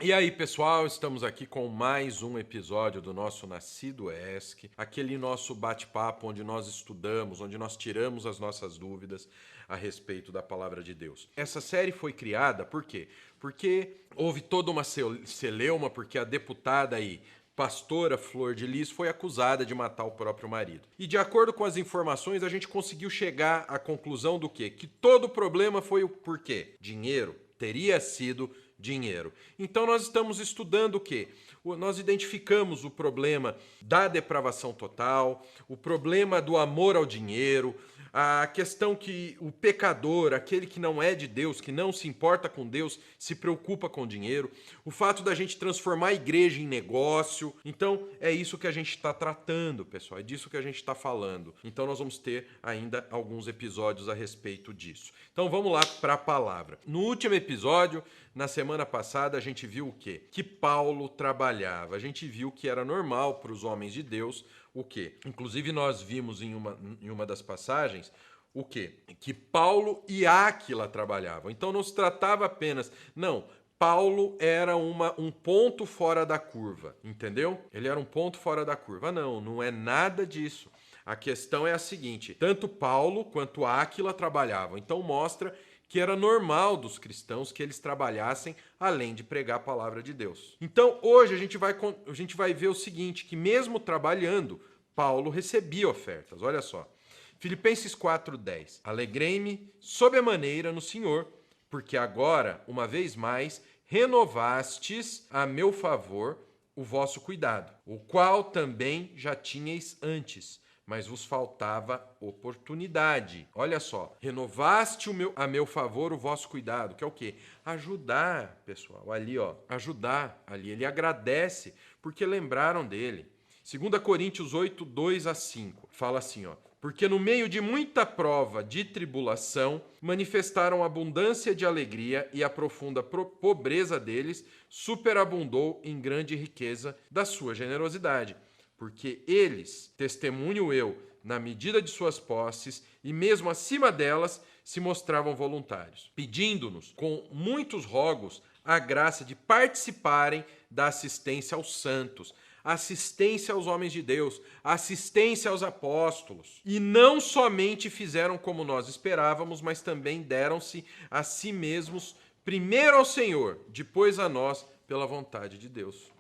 E aí, pessoal, estamos aqui com mais um episódio do nosso Nascido ESC, aquele nosso bate-papo onde nós estudamos, onde nós tiramos as nossas dúvidas a respeito da palavra de Deus. Essa série foi criada por quê? Porque houve toda uma celeuma, porque a deputada aí, pastora Flor de Lis, foi acusada de matar o próprio marido. E de acordo com as informações, a gente conseguiu chegar à conclusão do quê? Que todo o problema foi o porquê? Dinheiro. Teria sido dinheiro. Então nós estamos estudando o quê? Nós identificamos o problema da depravação total, o problema do amor ao dinheiro, a questão que o pecador, aquele que não é de Deus, que não se importa com Deus, se preocupa com dinheiro, o fato da gente transformar a igreja em negócio. Então é isso que a gente está tratando, pessoal, é disso que a gente está falando. Então nós vamos ter ainda alguns episódios a respeito disso. Então vamos lá para a palavra. No último episódio, na semana passada, a gente viu o quê? Que Paulo trabalhava. A gente viu que era normal para os homens de Deus o quê? Inclusive nós vimos em uma das passagens o quê? Que Paulo e Áquila trabalhavam. Então não se tratava apenas... Não, Paulo era um ponto fora da curva, entendeu? Ele era um ponto fora da curva. Não, não é nada disso. A questão é a seguinte, tanto Paulo quanto Áquila trabalhavam. Então mostra que era normal dos cristãos que eles trabalhassem além de pregar a palavra de Deus. Então, hoje a gente vai ver o seguinte, que mesmo trabalhando, Paulo recebia ofertas. Olha só. Filipenses 4:10. Alegrei-me sobremaneira no Senhor, porque agora, uma vez mais, renovastes a meu favor o vosso cuidado, o qual também já tinhais antes, mas vos faltava oportunidade. Olha só, renovaste a meu favor o vosso cuidado, que é o quê? Ajudar, pessoal, ali, ó, ajudar ali. Ele agradece porque lembraram dele. 2 Coríntios 8, 2-5, fala assim, ó, porque no meio de muita prova de tribulação, manifestaram abundância de alegria e a profunda pobreza deles superabundou em grande riqueza da sua generosidade. Porque eles, testemunho eu, na medida de suas posses, e mesmo acima delas, se mostravam voluntários, pedindo-nos, com muitos rogos, a graça de participarem da assistência aos santos, assistência aos homens de Deus, assistência aos apóstolos. E não somente fizeram como nós esperávamos, mas também deram-se a si mesmos, primeiro ao Senhor, depois a nós, pela vontade de Deus.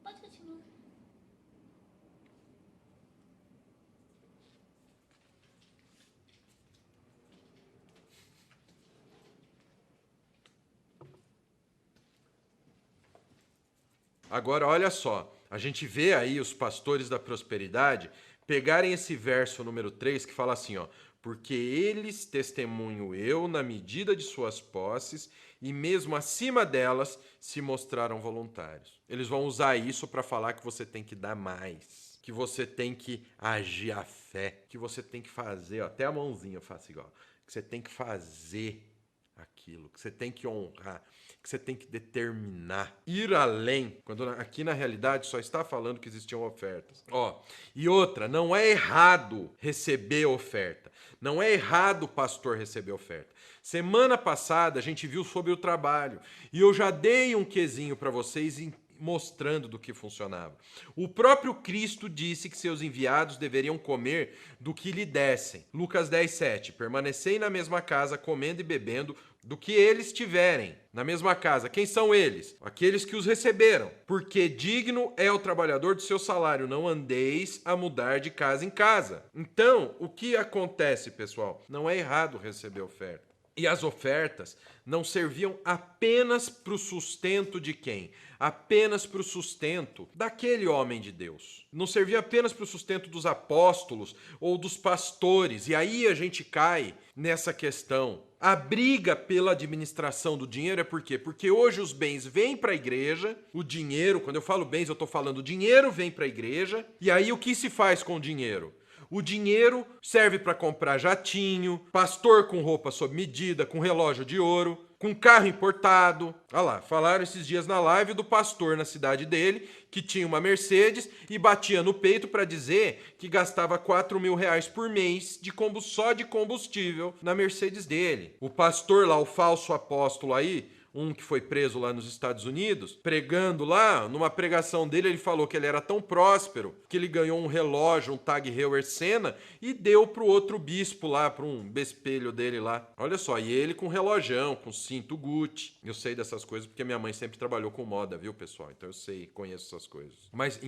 Pode continuar. Agora, olha só, a gente vê aí os pastores da prosperidade pegarem esse verso número 3 que fala assim, ó, porque eles, testemunho eu, na medida de suas posses, e mesmo acima delas, se mostraram voluntários. Eles vão usar isso para falar que você tem que dar mais, que você tem que agir a fé, que você tem que fazer, ó, até a mãozinha eu faço igual, que você tem que fazer aquilo, que você tem que honrar, que você tem que determinar, ir além, quando aqui na realidade só está falando que existiam ofertas. Ó, e outra, não é errado receber oferta, não é errado o pastor receber oferta. Semana passada a gente viu sobre o trabalho e eu já dei um quesinho para vocês mostrando do que funcionava. O próprio Cristo disse que seus enviados deveriam comer do que lhe dessem. Lucas 10:7. Permanecei na mesma casa, comendo e bebendo do que eles tiverem. Na mesma casa. Quem são eles? Aqueles que os receberam. Porque digno é o trabalhador do seu salário. Não andeis a mudar de casa em casa. Então, o que acontece, pessoal? Não é errado receber oferta. E as ofertas não serviam apenas para o sustento de quem? Apenas para o sustento daquele homem de Deus. Não servia apenas para o sustento dos apóstolos ou dos pastores. E aí a gente cai nessa questão. A briga pela administração do dinheiro é por quê? Porque hoje os bens vêm para a igreja, o dinheiro, quando eu falo bens, eu estou falando o dinheiro vem para a igreja, e aí o que se faz com o dinheiro? O dinheiro serve para comprar jatinho, pastor com roupa sob medida, com relógio de ouro. com carro importado. Olha lá, falaram esses dias na live do pastor na cidade dele, que tinha uma Mercedes e batia no peito para dizer que gastava R$4.000 por mês só de combustível na Mercedes dele. O pastor lá, o falso apóstolo aí, um que foi preso lá nos Estados Unidos, pregando lá, numa pregação dele, ele falou que ele era tão próspero que ele ganhou um relógio, um Tag Heuer Senna, e deu pro outro bispo lá, para um bespelho dele lá. Olha só, e ele com relojão, com cinto Gucci. Eu sei dessas coisas porque minha mãe sempre trabalhou com moda, viu, pessoal? Então eu sei, conheço essas coisas. Mas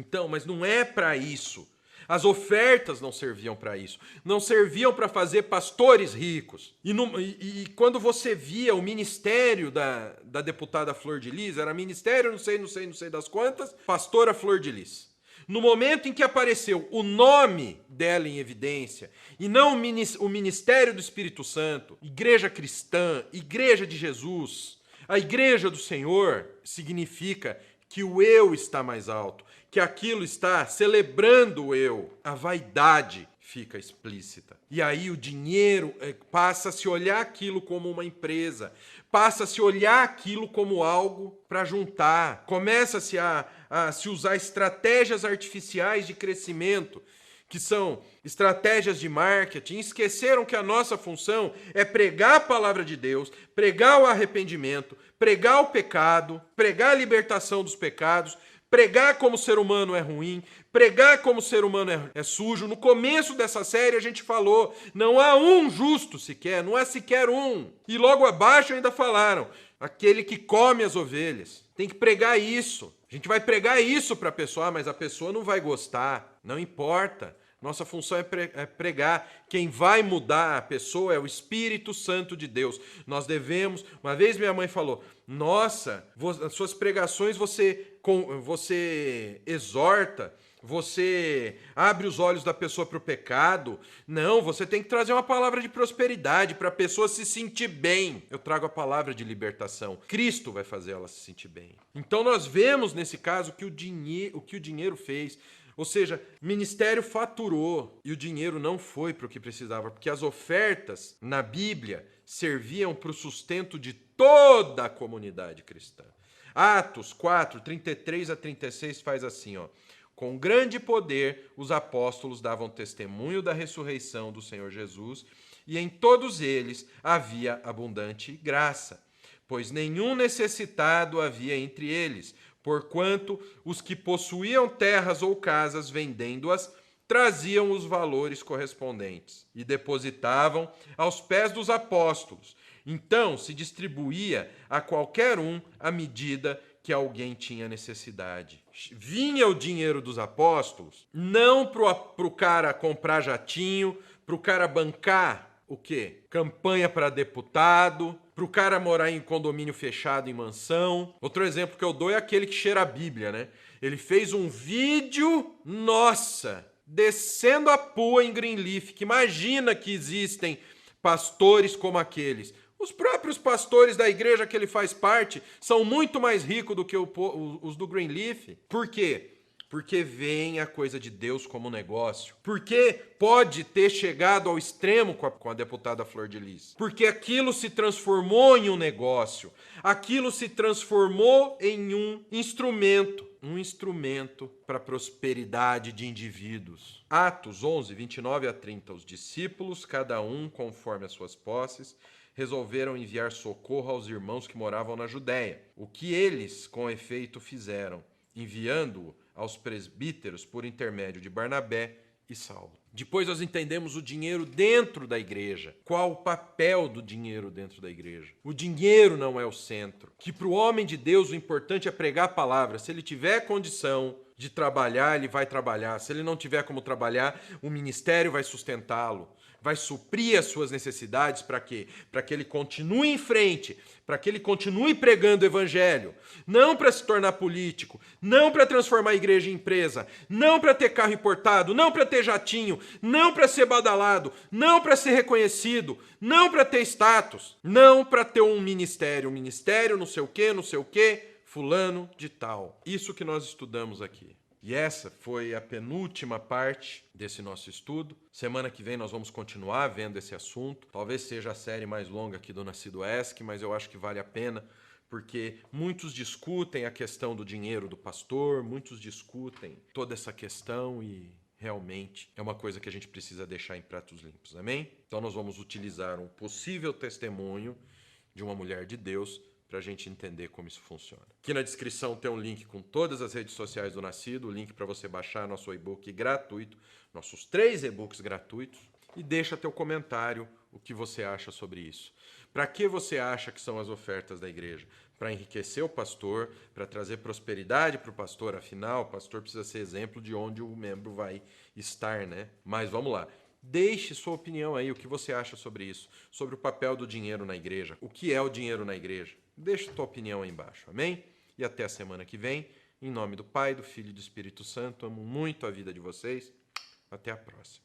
não é para isso. As ofertas não serviam para isso. Não serviam para fazer pastores ricos. E quando você via o ministério da deputada Flor de Lis, era ministério não sei das quantas, pastora Flor de Lis. No momento em que apareceu o nome dela em evidência, e não o ministério do Espírito Santo, igreja cristã, igreja de Jesus, a igreja do Senhor, significa que o eu está mais alto, que aquilo está celebrando o eu. A vaidade fica explícita. E aí o dinheiro passa a se olhar aquilo como uma empresa, passa a se olhar aquilo como algo para juntar, começa-se a se usar estratégias artificiais de crescimento, que são estratégias de marketing. Esqueceram que a nossa função é pregar a palavra de Deus, pregar o arrependimento, pregar o pecado, pregar a libertação dos pecados, pregar como o ser humano é ruim, pregar como o ser humano é sujo. No começo dessa série a gente falou, não há um justo sequer, não há sequer um. E logo abaixo ainda falaram, aquele que come as ovelhas. Tem que pregar isso. A gente vai pregar isso para a pessoa, mas a pessoa não vai gostar, não importa. Nossa função é pregar. Quem vai mudar a pessoa é o Espírito Santo de Deus. Nós devemos... Uma vez minha mãe falou, nossa, as suas pregações você exorta, você abre os olhos da pessoa para o pecado. Não, você tem que trazer uma palavra de prosperidade para a pessoa se sentir bem. Eu trago a palavra de libertação. Cristo vai fazer ela se sentir bem. Então nós vemos nesse caso o que o dinheiro fez. Ou seja, o ministério faturou e o dinheiro não foi para o que precisava, porque as ofertas na Bíblia serviam para o sustento de toda a comunidade cristã. Atos 4, 33 a 36 faz assim, ó. Com grande poder, os apóstolos davam testemunho da ressurreição do Senhor Jesus, e em todos eles havia abundante graça, pois nenhum necessitado havia entre eles, porquanto os que possuíam terras ou casas, vendendo-as, traziam os valores correspondentes e depositavam aos pés dos apóstolos. Então se distribuía a qualquer um à medida que alguém tinha necessidade. Vinha o dinheiro dos apóstolos, não para o cara comprar jatinho, para o cara bancar o quê? Campanha para deputado, para o cara morar em condomínio fechado, em mansão. Outro exemplo que eu dou é aquele que cheira a Bíblia, né? Ele fez um vídeo, nossa, descendo a pua em Greenleaf, que imagina que existem pastores como aqueles. Os próprios pastores da igreja que ele faz parte são muito mais ricos do que os do Greenleaf. Por quê? Porque vem a coisa de Deus como negócio. Porque pode ter chegado ao extremo com a deputada Flor de Lis. Porque aquilo se transformou em um negócio. Aquilo se transformou em um instrumento. Um instrumento para a prosperidade de indivíduos. Atos 11, 29 a 30. Os discípulos, cada um conforme as suas posses, resolveram enviar socorro aos irmãos que moravam na Judéia. O que eles, com efeito, fizeram, enviando-o aos presbíteros por intermédio de Barnabé e Saulo. Depois nós entendemos o dinheiro dentro da igreja. Qual o papel do dinheiro dentro da igreja? O dinheiro não é o centro. Que para o homem de Deus o importante é pregar a palavra. Se ele tiver condição de trabalhar, ele vai trabalhar. Se ele não tiver como trabalhar, o ministério vai sustentá-lo. Vai suprir as suas necessidades para quê? Para que ele continue em frente, para que ele continue pregando o evangelho, não para se tornar político, não para transformar a igreja em empresa, não para ter carro importado, não para ter jatinho, não para ser badalado, não para ser reconhecido, não para ter status, não para ter um ministério não sei o quê, fulano de tal. Isso que nós estudamos aqui. E essa foi a penúltima parte desse nosso estudo. Semana que vem nós vamos continuar vendo esse assunto. Talvez seja a série mais longa aqui do Nascido ESC, mas eu acho que vale a pena, porque muitos discutem a questão do dinheiro do pastor, muitos discutem toda essa questão e realmente é uma coisa que a gente precisa deixar em pratos limpos, amém? Então nós vamos utilizar um possível testemunho de uma mulher de Deus para a gente entender como isso funciona. Aqui na descrição tem um link com todas as redes sociais do Nascido, o link para você baixar nosso e-book gratuito, nossos 3 e-books gratuitos, e deixa teu comentário o que você acha sobre isso. Para que você acha que são as ofertas da igreja? Para enriquecer o pastor, para trazer prosperidade para o pastor, afinal, o pastor precisa ser exemplo de onde o membro vai estar, né? Mas vamos lá. Deixe sua opinião aí, o que você acha sobre isso, sobre o papel do dinheiro na igreja, o que é o dinheiro na igreja. Deixe tua opinião aí embaixo, amém? E até a semana que vem, em nome do Pai, do Filho e do Espírito Santo, amo muito a vida de vocês, até a próxima.